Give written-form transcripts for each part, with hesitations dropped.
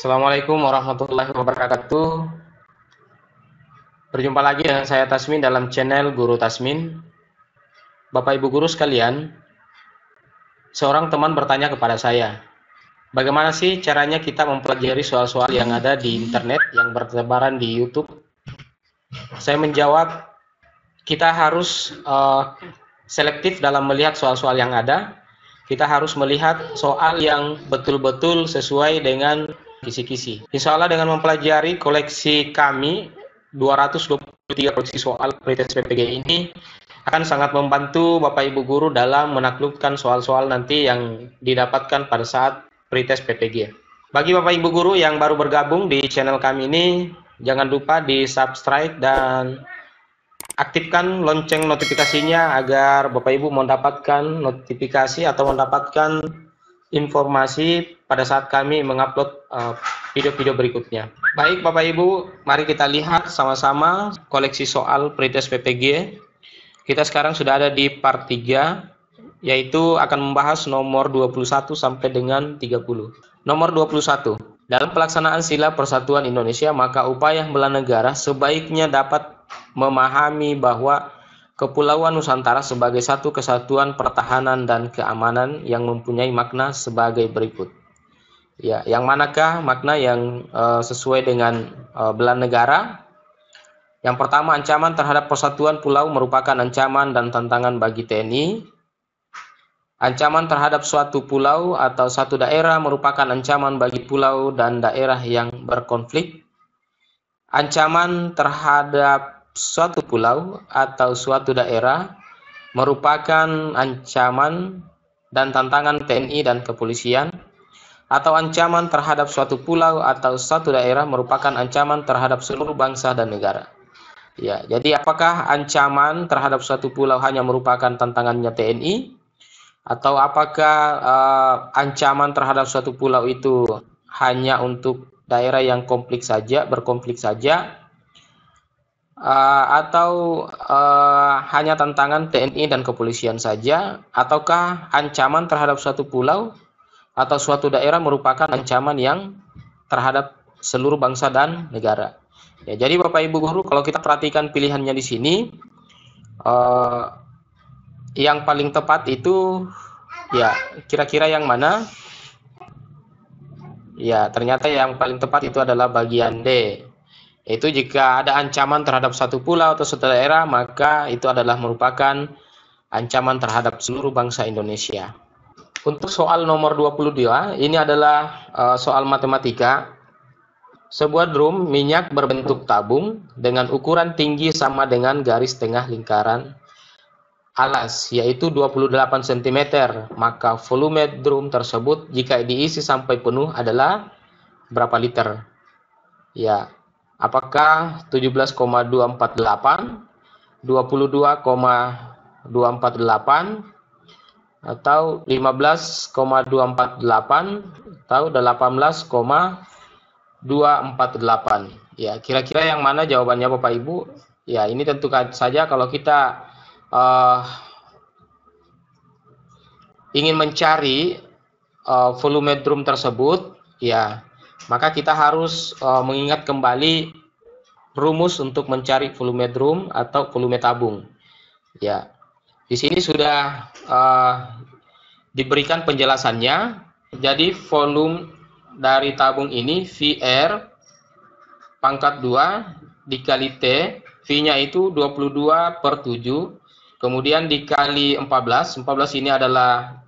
Assalamualaikum warahmatullahi wabarakatuh. Berjumpa lagi dengan saya Tasmin dalam channel Guru Tasmin. Bapak Ibu guru sekalian, seorang teman bertanya kepada saya, bagaimana sih caranya kita mempelajari soal-soal yang ada di internet yang bertebaran di YouTube? Saya menjawab, kita harus selektif dalam melihat soal-soal yang ada. Kita harus melihat soal yang betul-betul sesuai dengan kisi-kisi. Insya Allah dengan mempelajari koleksi kami 223 koleksi soal pretest PPG ini akan sangat membantu Bapak Ibu guru dalam menaklukkan soal-soal nanti yang didapatkan pada saat pretest PPG. Bagi Bapak Ibu guru yang baru bergabung di channel kami ini, jangan lupa di subscribe dan aktifkan lonceng notifikasinya agar Bapak Ibu mendapatkan notifikasi atau mendapatkan informasi pada saat kami mengupload video-video berikutnya. Baik Bapak Ibu, mari kita lihat sama-sama koleksi soal pretest PPG. Kita sekarang sudah ada di part 3, yaitu akan membahas nomor 21 sampai dengan 30. Nomor 21. Dalam pelaksanaan sila persatuan Indonesia, maka upaya bela negara sebaiknya dapat memahami bahwa Kepulauan Nusantara sebagai satu kesatuan pertahanan dan keamanan yang mempunyai makna sebagai berikut. Ya, yang manakah makna yang sesuai dengan bela negara? Yang pertama, ancaman terhadap persatuan pulau merupakan ancaman dan tantangan bagi TNI. Ancaman terhadap suatu pulau atau satu daerah merupakan ancaman bagi pulau dan daerah yang berkonflik. Ancaman terhadap suatu pulau atau suatu daerah merupakan ancaman dan tantangan TNI dan kepolisian, atau ancaman terhadap suatu pulau atau suatu daerah merupakan ancaman terhadap seluruh bangsa dan negara. Ya, jadi apakah ancaman terhadap suatu pulau hanya merupakan tantangannya TNI, atau apakah ancaman terhadap suatu pulau itu hanya untuk daerah yang berkonflik saja, atau hanya tantangan TNI dan kepolisian saja, ataukah ancaman terhadap suatu pulau atau suatu daerah merupakan ancaman yang terhadap seluruh bangsa dan negara. Ya, jadi Bapak Ibu guru, kalau kita perhatikan pilihannya di sini, yang paling tepat itu ya kira-kira yang mana? Ya, ternyata yang paling tepat itu adalah bagian D. Itu jika ada ancaman terhadap satu pulau atau suatu daerah, maka itu adalah merupakan ancaman terhadap seluruh bangsa Indonesia. Untuk soal nomor 22, ini adalah soal matematika. Sebuah drum minyak berbentuk tabung dengan ukuran tinggi sama dengan garis tengah lingkaran alas, yaitu 28 cm. Maka volume drum tersebut jika diisi sampai penuh adalah berapa liter? Ya, apakah 17,248, 22,248, atau 15,248, atau 18,248? Ya, kira-kira yang mana jawabannya Bapak Ibu? Ya, ini tentu saja kalau kita ingin mencari volume drum tersebut, ya, maka kita harus mengingat kembali rumus untuk mencari volume drum atau volume tabung. Ya, di sini sudah diberikan penjelasannya. Jadi volume dari tabung ini VR pangkat 2 dikali T, V-nya itu 22/7, kemudian dikali 14 ini adalah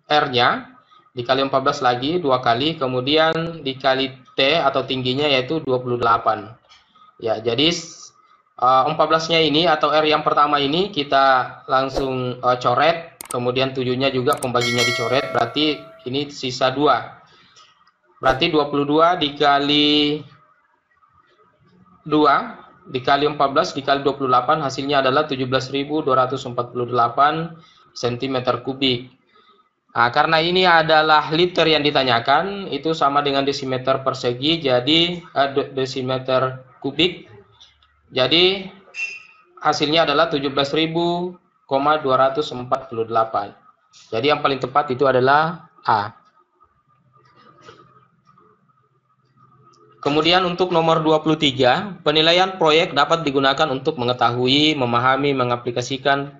R-nya, dikali 14 lagi 2 kali, kemudian dikali T atau tingginya yaitu 28. Ya, jadi 14-nya ini atau R yang pertama ini kita langsung coret, kemudian 7-nya juga pembaginya dicoret, berarti ini sisa 2. Berarti 22 dikali 2 dikali 14 dikali 28 hasilnya adalah 17.248 cm3. Nah, karena ini adalah liter yang ditanyakan, itu sama dengan desimeter persegi, jadi desimeter kubik. Jadi hasilnya adalah 17.248. Jadi yang paling tepat itu adalah A. Kemudian untuk nomor 23, penilaian proyek dapat digunakan untuk mengetahui, memahami, mengaplikasikan,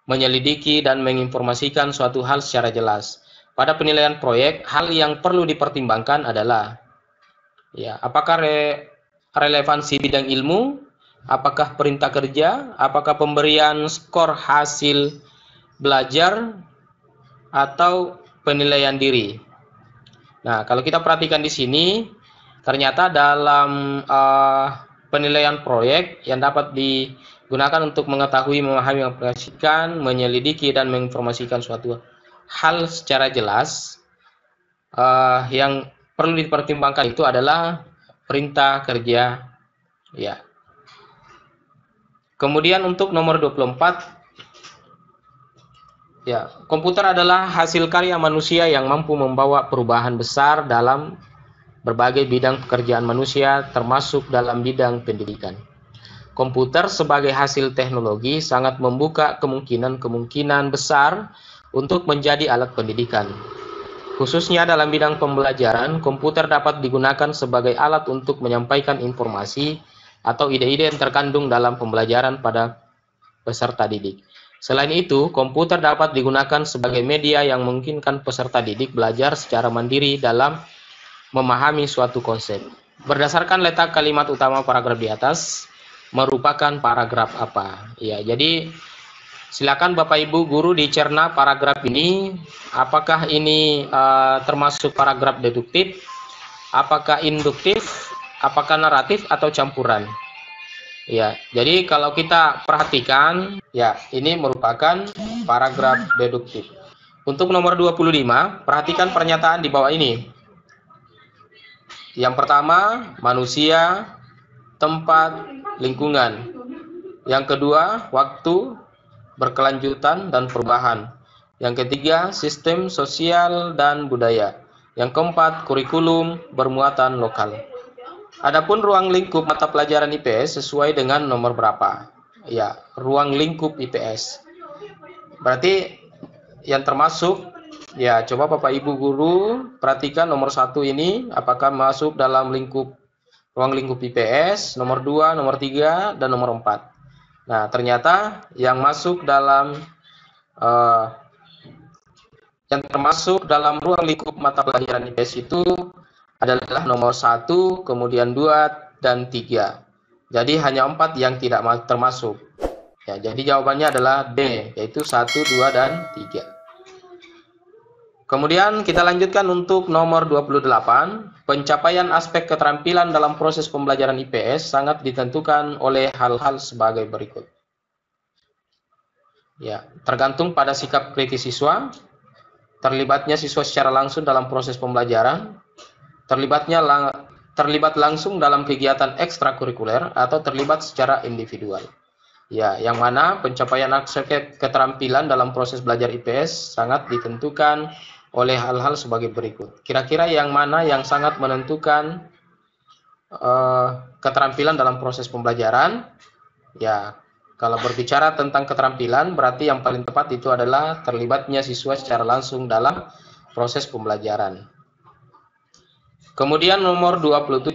menyelidiki, dan menginformasikan suatu hal secara jelas. Pada penilaian proyek, hal yang perlu dipertimbangkan adalah apakah relevansi bidang ilmu, apakah perintah kerja, apakah pemberian skor hasil belajar, atau penilaian diri. Nah, kalau kita perhatikan di sini, ternyata dalam penilaian proyek yang dapat digunakan untuk mengetahui, memahami, mengaplikasikan, menyelidiki, dan menginformasikan suatu hal secara jelas, yang perlu dipertimbangkan itu adalah perintah kerja. Ya. Kemudian untuk nomor 24, komputer adalah hasil karya manusia yang mampu membawa perubahan besar dalam berbagai bidang pekerjaan manusia, termasuk dalam bidang pendidikan. Komputer sebagai hasil teknologi sangat membuka kemungkinan besar untuk menjadi alat pendidikan. Khususnya dalam bidang pembelajaran, komputer dapat digunakan sebagai alat untuk menyampaikan informasi atau ide-ide yang terkandung dalam pembelajaran pada peserta didik. Selain itu, komputer dapat digunakan sebagai media yang memungkinkan peserta didik belajar secara mandiri dalam memahami suatu konsep. Berdasarkan letak kalimat utama paragraf di atas, merupakan paragraf apa? Ya, jadi silakan Bapak Ibu guru dicerna paragraf ini, apakah ini termasuk paragraf deduktif, apakah induktif, apakah naratif, atau campuran. Ya, jadi kalau kita perhatikan, ini merupakan paragraf deduktif. Untuk nomor 25, perhatikan pernyataan di bawah ini. Yang pertama, manusia, tempat, lingkungan. Yang kedua, waktu, berkelanjutan, dan perubahan. Yang ketiga, sistem sosial dan budaya. Yang keempat, kurikulum bermuatan lokal. Adapun ruang lingkup mata pelajaran IPS sesuai dengan nomor berapa? Ya, ruang lingkup IPS. Berarti yang termasuk, coba Bapak Ibu guru perhatikan nomor 1 ini, apakah masuk dalam ruang lingkup IPS, nomor 2, nomor 3, dan nomor 4. Nah, ternyata yang termasuk dalam ruang lingkup mata pelajaran IPS itu adalah nomor 1, kemudian 2, dan 3. Jadi hanya 4 yang tidak termasuk. Ya, jadi jawabannya adalah D, yaitu 1, 2, dan 3. Kemudian kita lanjutkan untuk nomor 28. Pencapaian aspek keterampilan dalam proses pembelajaran IPS sangat ditentukan oleh hal-hal sebagai berikut. Ya, tergantung pada sikap kritis siswa, terlibatnya siswa secara langsung dalam proses pembelajaran, terlibat langsung dalam kegiatan ekstrakurikuler, atau terlibat secara individual. Ya, yang mana pencapaian aspek keterampilan dalam proses belajar IPS sangat ditentukan oleh hal-hal sebagai berikut. Kira-kira yang mana yang sangat menentukan keterampilan dalam proses pembelajaran? Ya, kalau berbicara tentang keterampilan, berarti yang paling tepat itu adalah terlibatnya siswa secara langsung dalam proses pembelajaran. Kemudian nomor 27.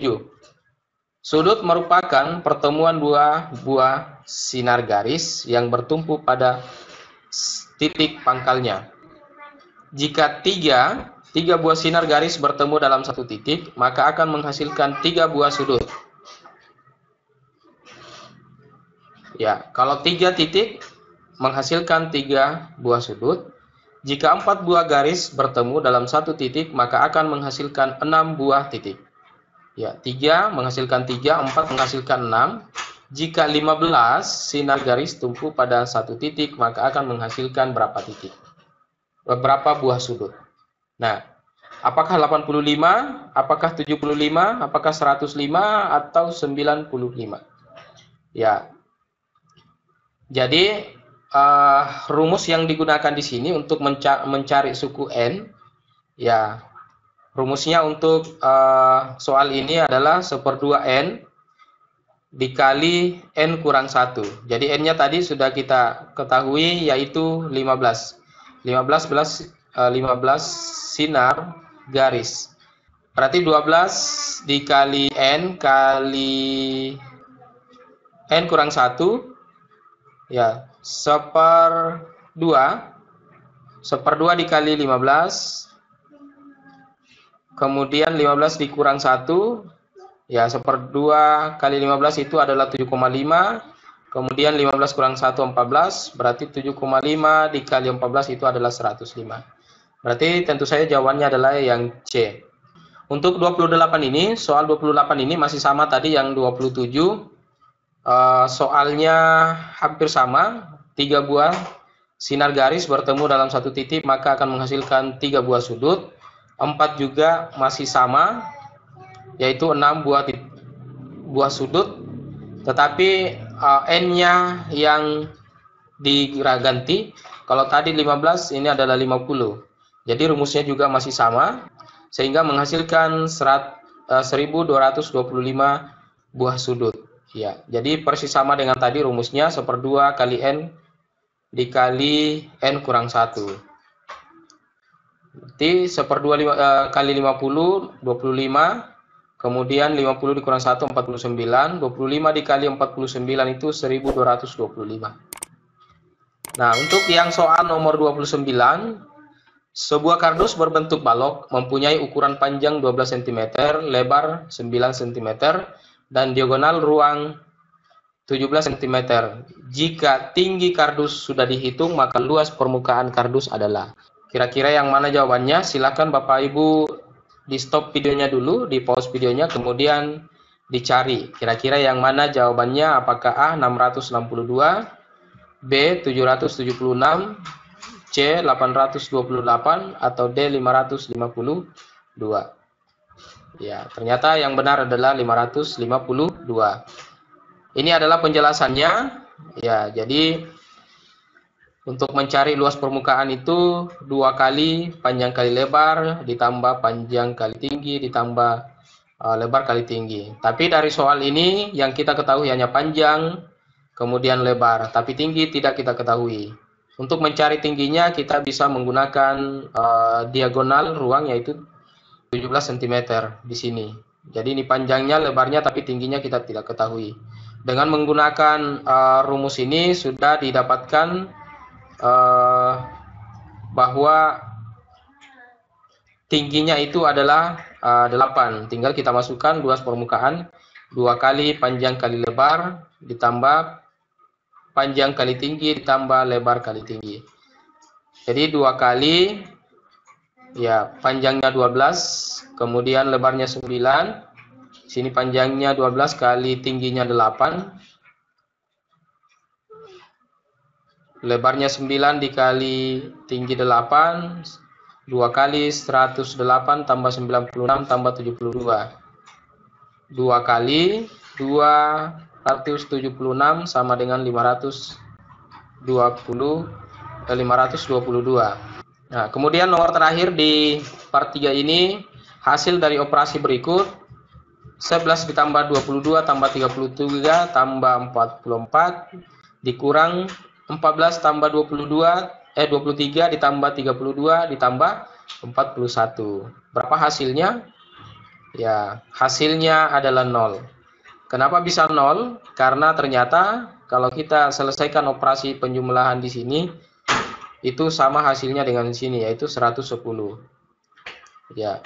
Sudut merupakan pertemuan dua buah sinar garis yang bertumpu pada titik pangkalnya. Jika tiga buah sinar garis bertemu dalam satu titik, maka akan menghasilkan 3 buah sudut. Ya, kalau 3 titik menghasilkan 3 buah sudut. Jika 4 buah garis bertemu dalam satu titik, maka akan menghasilkan 6 buah titik. Ya, 3 menghasilkan 3, 4 menghasilkan 6. Jika 15 sinar garis tumpu pada satu titik, maka akan menghasilkan berapa titik? Berapa buah sudut? Nah, apakah 85, apakah 75, apakah 105, atau 95? Ya. Jadi rumus yang digunakan di sini untuk mencari suku n, ya rumusnya untuk soal ini adalah 1/2n dikali n kurang 1. Jadi n-nya tadi sudah kita ketahui, yaitu 15 sinar garis. Berarti 12 dikali N kali N kurang 1, ya, 1/2. 1/2 dikali 15, kemudian 15 dikurang 1, ya, 1/2 kali 15 itu adalah 7,5, kemudian 15 kurang 1, 14, berarti 7,5 dikali 14 itu adalah 105. Berarti tentu saja jawabannya adalah yang C. Untuk 28 ini, soal 28 ini masih sama tadi yang 27. Soalnya hampir sama, 3 buah sinar garis bertemu dalam satu titik maka akan menghasilkan 3 buah sudut. 4 juga masih sama, yaitu 6 buah sudut, tetapi N-nya yang diganti. Kalau tadi 15, ini adalah 50. Jadi rumusnya juga masih sama, sehingga menghasilkan 1225 buah sudut. Ya, jadi persis sama dengan tadi rumusnya, 1/2 kali N dikali N kurang 1. Berarti 1/2 kali 50, 25. Kemudian 50 dikurang 1, 49. 25 dikali 49 itu 1225. Nah, untuk yang soal nomor 29, sebuah kardus berbentuk balok mempunyai ukuran panjang 12 cm, lebar 9 cm, dan diagonal ruang 17 cm. Jika tinggi kardus sudah dihitung, maka luas permukaan kardus adalah. Kira-kira yang mana jawabannya? Silakan Bapak Ibu di stop videonya dulu, di pause videonya, kemudian dicari. Kira-kira yang mana jawabannya? Apakah A 662, B 776, C 828, atau D 552? Ya, ternyata yang benar adalah 552. Ini adalah penjelasannya. Ya, jadi untuk mencari luas permukaan itu 2 kali panjang kali lebar ditambah panjang kali tinggi ditambah lebar kali tinggi. Tapi dari soal ini yang kita ketahui hanya panjang kemudian lebar, tapi tinggi tidak kita ketahui. Untuk mencari tingginya kita bisa menggunakan diagonal ruang, yaitu 17 cm di sini. Jadi ini panjangnya, lebarnya, tapi tingginya kita tidak ketahui. Dengan menggunakan rumus ini sudah didapatkan bahwa tingginya itu adalah 8. Tinggal kita masukkan luas permukaan 2 kali panjang kali lebar ditambah panjang kali tinggi ditambah lebar kali tinggi. Jadi 2 kali, ya, panjangnya 12, kemudian lebarnya 9. Sini panjangnya 12 kali tingginya 8. Lebarnya 9 dikali tinggi 8. 2 kali 108 tambah 96 tambah 72. 2 kali 276 sama dengan 522. Nah, kemudian nomor terakhir di part 3 ini, hasil dari operasi berikut: 11 ditambah 22 tambah 33 tambah 44 dikurang 14 tambah 23 ditambah 32 ditambah 41. Berapa hasilnya? Ya, hasilnya adalah 0. Kenapa bisa 0? Karena ternyata kalau kita selesaikan operasi penjumlahan di sini, itu sama hasilnya dengan di sini, yaitu 110. Ya.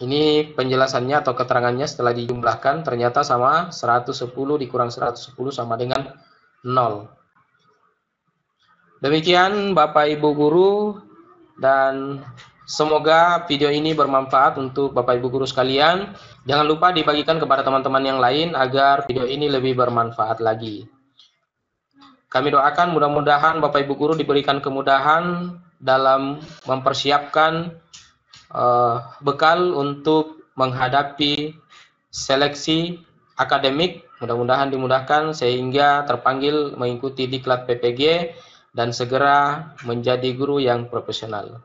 Ini penjelasannya atau keterangannya setelah dijumlahkan, ternyata sama 110 dikurang 110 sama dengan 0. Demikian Bapak Ibu guru, dan semoga video ini bermanfaat untuk Bapak Ibu guru sekalian. Jangan lupa dibagikan kepada teman-teman yang lain agar video ini lebih bermanfaat lagi. Kami doakan mudah-mudahan Bapak Ibu guru diberikan kemudahan dalam mempersiapkan bekal untuk menghadapi seleksi akademik. Mudah-mudahan dimudahkan sehingga terpanggil mengikuti diklat PPG dan segera menjadi guru yang profesional.